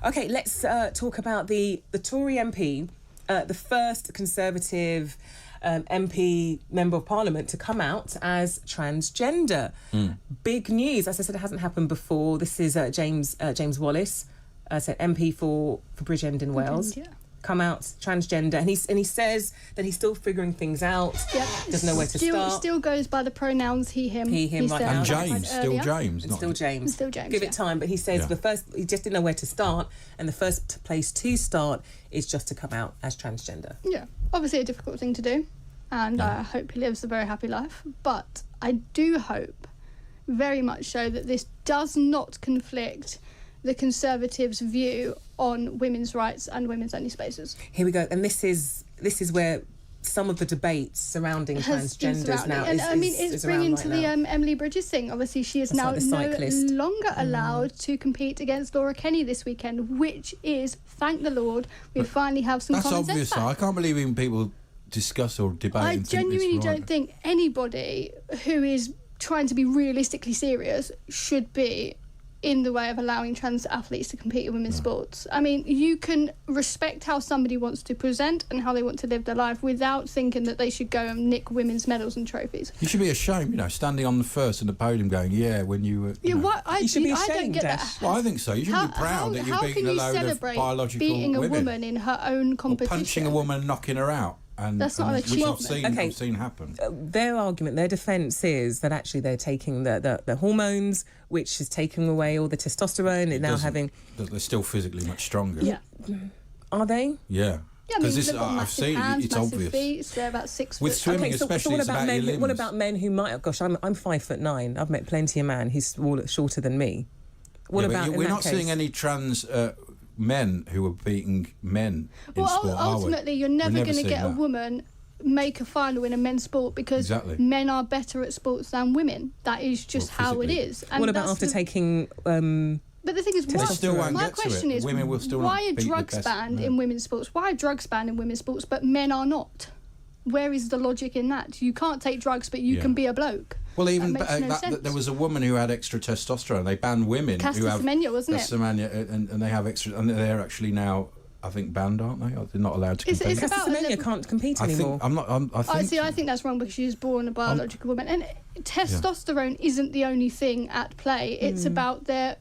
Okay, let's talk about the Tory MP, the first Conservative MP Member of Parliament to come out as transgender. Big news. As I said, it hasn't happened before. This is James Wallis, MP for Bridgend in Wales. Yeah. Come out transgender, and he says that he's still figuring things out. Yeah. Doesn't know where to start. Still goes by the pronouns he, him. He, him, right now. And James, still James. And still James. Still James. Give it time, but he says he just didn't know where to start, and the first place to start is just to come out as transgender. Yeah, obviously a difficult thing to do, and I hope he lives a very happy life. But I do hope, very much so, that this does not conflict the Conservatives' view on women's rights and women's only spaces. Here we go, and this is where some of the debates surrounding transgenders now and is it's bringing right to now. the Emily Bridges thing. Obviously, she is now no longer allowed to compete against Laura Kenny this weekend, which is, thank the Lord, we finally have some common sense obvious. back. I can't believe even people discuss or debate. I and genuinely think don't think anybody who is trying to be realistically serious should be in the way of allowing trans athletes to compete in women's sports. I mean, you can respect how somebody wants to present and how they want to live their life without thinking that they should go and nick women's medals and trophies. You should be ashamed, standing on the first in the podium going, when you were... You should be ashamed, I don't get Ash. that. Well, I think so. You should be proud that you're beating a load of biological beating a women. woman in her own competition? Or punching a woman and knocking her out. And, that's not an achievement. Which I've seen happen. Their argument, their defence is that actually they're taking the hormones, which is taking away all the testosterone. And now having... They're still physically much stronger. Yeah. Are they? Yeah. Yeah, because I've seen hands, it's massive obvious. Feet, they're about 6 foot. With swimming, especially, what it's about about men? your limbs. What about men who might? Gosh, I'm 5'9". I've met plenty of men who's shorter than me. What about? We're not seeing any trans men who are beating men in sport. Ultimately, you're never going to get a woman make a final in a men's sport because men are better at sports than women. That is just how it is. And what about after taking? But the thing is, my question is, women will still why are drugs banned in women's sports? Why are drugs banned in women's sports, but men are not? Where is the logic in that? You can't take drugs, but you can be a bloke. Well, even there was a woman who had extra testosterone. They banned women who have... Semenya, wasn't it? Semenya, and they have extra... And they're actually now, I think, banned, aren't they? They're not allowed to compete. Semenya can't compete anymore. I think that's wrong because she was born a biological woman. And testosterone isn't the only thing at play. It's about their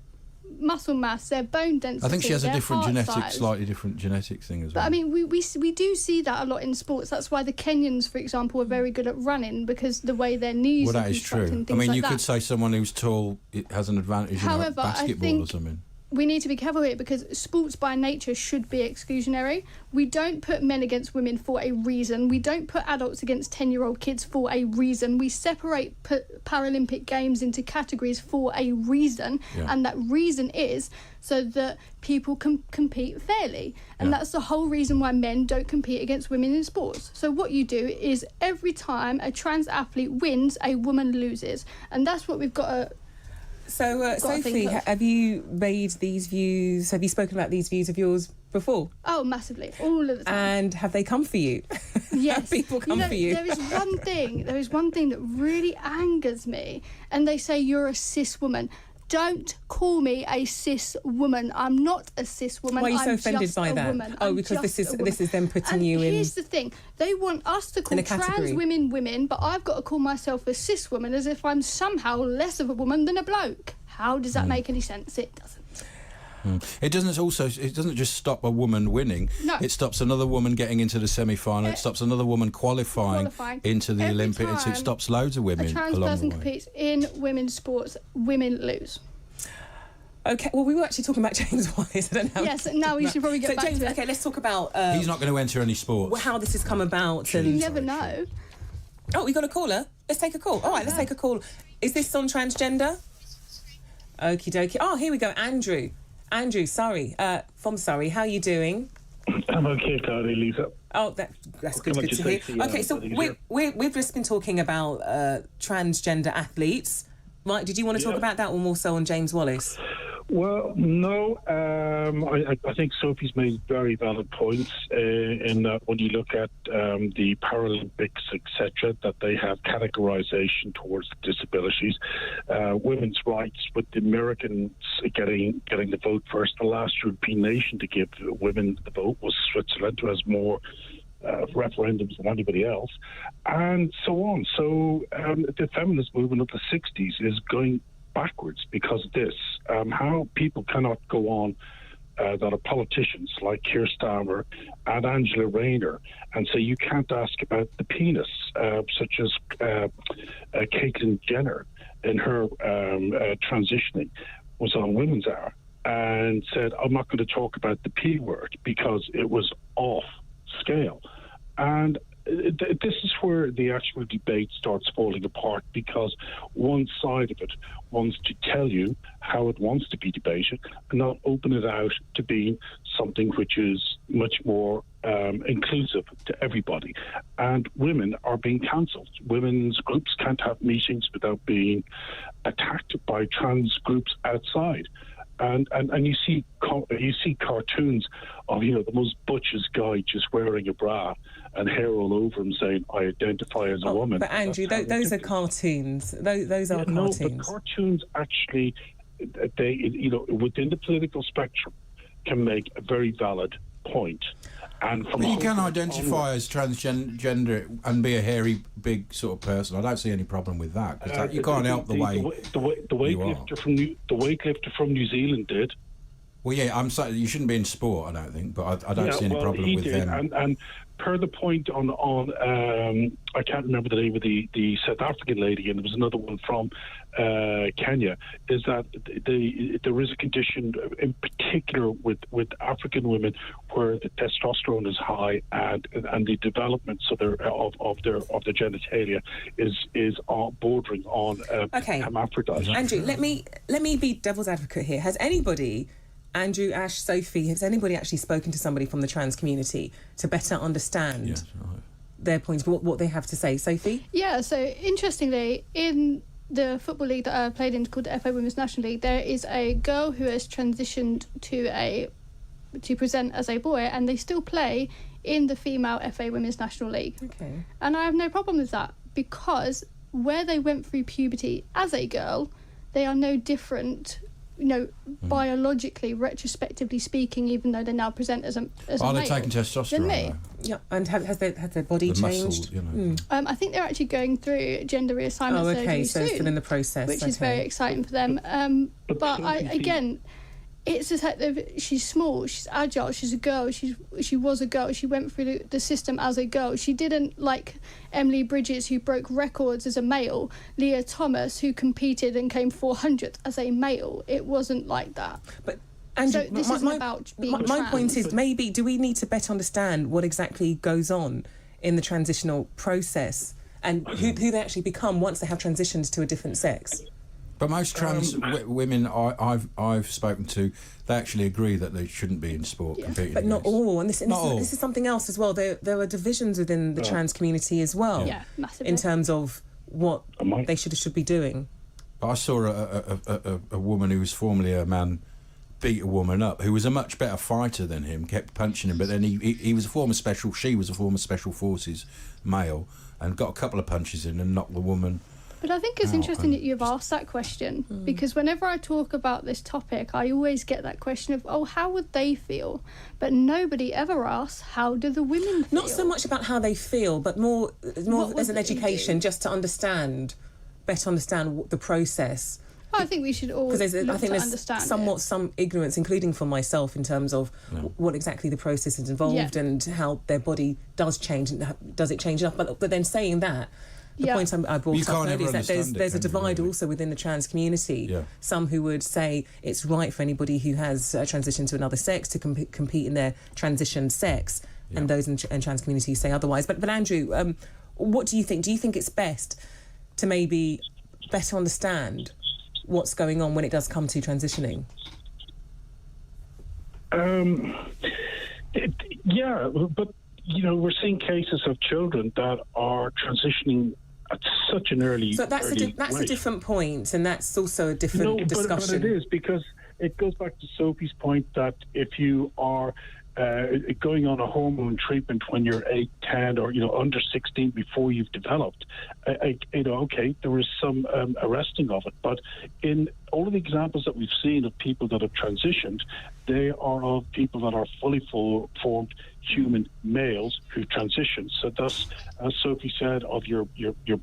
muscle mass, their bone density. I think she has a different slightly different genetic thing as well. But I mean, we do see that a lot in sports. That's why the Kenyans, for example, are very good at running because the way their knees. Well, that is true. I mean, you could say someone who's tall has an advantage in basketball or something. We need to be careful here because sports by nature should be exclusionary. We don't put men against women for a reason. We don't put adults against 10-year-old kids for a reason. We separate Paralympic Games into categories for a reason, and that reason is so that people can compete fairly. And that's the whole reason why men don't compete against women in sports. So what you do is every time a trans athlete wins, a woman loses. And that's what we've got to... So, Sophie, have you made these views? Have you spoken about these views of yours before? Oh, massively, all of the time. And have they come for you? Yes, have people come for you? There is one thing that really angers me, and they say you're a cis woman. Don't call me a cis woman. I'm not a cis woman. Why are you so offended by that? Woman. Oh, because this is them putting you in. Here's the thing: they want us to call trans women, but I've got to call myself a cis woman as if I'm somehow less of a woman than a bloke. How does that make any sense? It doesn't. It doesn't just stop a woman winning. No. It stops another woman getting into the semi-final. It stops another woman qualifying into the Olympics. It stops loads of women. A trans person competes in women's sports, women lose. Okay, well, we were actually talking about James Wallis. I don't know. Yes, now we should probably get back to it. Okay, let's talk about... he's not going to enter any sports. How this has come about. You never know. Oh, we got a caller? Let's take a call. All right, let's take a call. Is this on transgender? Okie dokie. Oh, here we go. Andrew, from Surrey. How are you doing? I'm okay, Claudia-Liza. Oh, that's good to hear. Okay, so we've just been talking about transgender athletes. Mike, did you want to talk about that or more so on James Wallis? Well, no. I think Sophie's made very valid points in that when you look at the Paralympics, etc., that they have categorization towards disabilities. Women's rights, with the Americans getting the vote first. The last European nation to give women the vote was Switzerland, who has more referendums than anybody else, and so on. So the feminist movement of the 60s is going backwards because of this. How people cannot go on that are politicians like Keir Starmer and Angela Rayner and say you can't ask about the penis, such as Caitlyn Jenner in her transitioning was on Women's Hour and said, I'm not going to talk about the P word because it was off scale. And this is where the actual debate starts falling apart, because one side of it wants to tell you how it wants to be debated and not open it out to being something which is much more inclusive to everybody. And women are being cancelled. Women's groups can't have meetings without being attacked by trans groups outside. And you see cartoons of the most butchest guy just wearing a bra and hair all over him saying, I identify as a woman. But Andrew, those are cartoons. Those are cartoons. No, but cartoons actually, they within the political spectrum, can make a very valid point. And but you can identify as transgender and be a hairy, big sort of person. I don't see any problem with that, because you can't help the way the weightlifter from New Zealand did. Well, yeah, I'm sorry, you shouldn't be in sport, I don't think, but I don't see any problem with them. And per the point on I can't remember the name of the South African lady, and there was another one from Kenya, is that there is a condition in particular with African women where the testosterone is high and the development of their genitalia is bordering on hermaphrodite. Andrew, let me be devil's advocate here. Has anybody, Andrew, Ash, Sophie, has anybody actually spoken to somebody from the trans community to better understand their points, what they have to say? Sophie? Yeah, so interestingly, in the football league that I played in, called the FA Women's National League, there is a girl who has transitioned to present as a boy, and they still play in the female FA Women's National League. Okay. And I have no problem with that, because where they went through puberty as a girl, they are no different, biologically, retrospectively speaking, even though they now present as a Are they male taking testosterone? me. Yeah, and has their body changed? Muscles, I think they're actually going through gender reassignment surgery so soon, it's still in the process, which is very exciting for them. But it's just like she's small, she's agile, she's a girl, she was a girl, she went through the system as a girl. She didn't, like Emily Bridges, who broke records as a male, Leah Thomas, who competed and came 400th as a male. It wasn't like that. But Andrew, so this isn't about being my trans. point is, maybe do we need to better understand what exactly goes on in the transitional process and who they actually become once they have transitioned to a different sex? But most trans women I've spoken to, they actually agree that they shouldn't be in sport competing. But not all, and this is something else as well. There are divisions within the trans community as well, massively, in terms of what they should be doing. But I saw a woman who was formerly a man beat a woman up, who was a much better fighter than him, kept punching him, but then he was she was a former special forces male, and got a couple of punches in and knocked the woman. But I think it's interesting that you've asked that question, because whenever I talk about this topic, I always get that question of, how would they feel? But nobody ever asks, how do the women feel? Not so much about how they feel, but more as an education, just to better understand the process. I think we should all understand some ignorance, including for myself, in terms of what exactly the process is involved and how their body does change, and does it change enough. But then saying that, the point I brought up earlier is that there's a divide also within the trans community. Yeah. Some who would say it's right for anybody who has transitioned to another sex to compete in their transitioned sex, and those in trans communities say otherwise. But Andrew, what do you think? Do you think it's best to maybe better understand what's going on when it does come to transitioning? But we're seeing cases of children that are transitioning at such an early. So that's a different point, and that's also a different discussion. But it is, because it goes back to Sophie's point that if you are going on a hormone treatment when you're 8, 10, or under 16 before you've developed, okay, there is some arresting of it. But in all of the examples that we've seen of people that have transitioned, they are of people that are fully formed human males who transition. So thus, as Sophie said, of your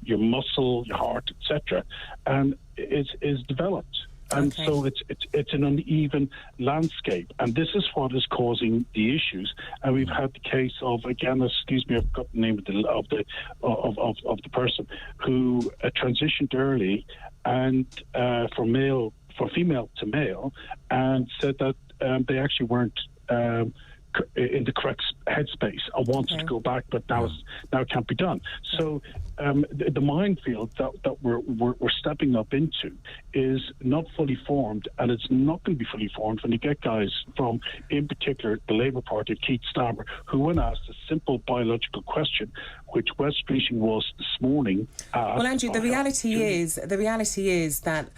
muscle, your heart, etc., and is developed. And so it's an uneven landscape, and this is what is causing the issues. And we've had the case of, again, excuse me, I've got the name of the person who transitioned early and for female to male, and said that they actually weren't in the correct headspace. I wanted to go back, but now it can't be done. So the minefield that we're stepping up into is not fully formed, and it's not going to be fully formed when you get guys from, in particular, the Labour Party of Keith Starmer, who, when asked a simple biological question, which West Streeting was this morning asked. Well, Andrew, the reality is that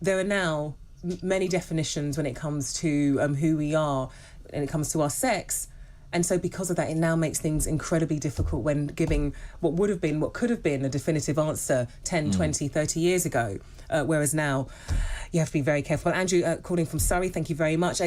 there are now many definitions when it comes to who we are, and it comes to our sex. And so because of that, it now makes things incredibly difficult when giving what could have been a definitive answer 10, 20, 30 years ago. Whereas now you have to be very careful. Andrew, calling from Surrey, thank you very much.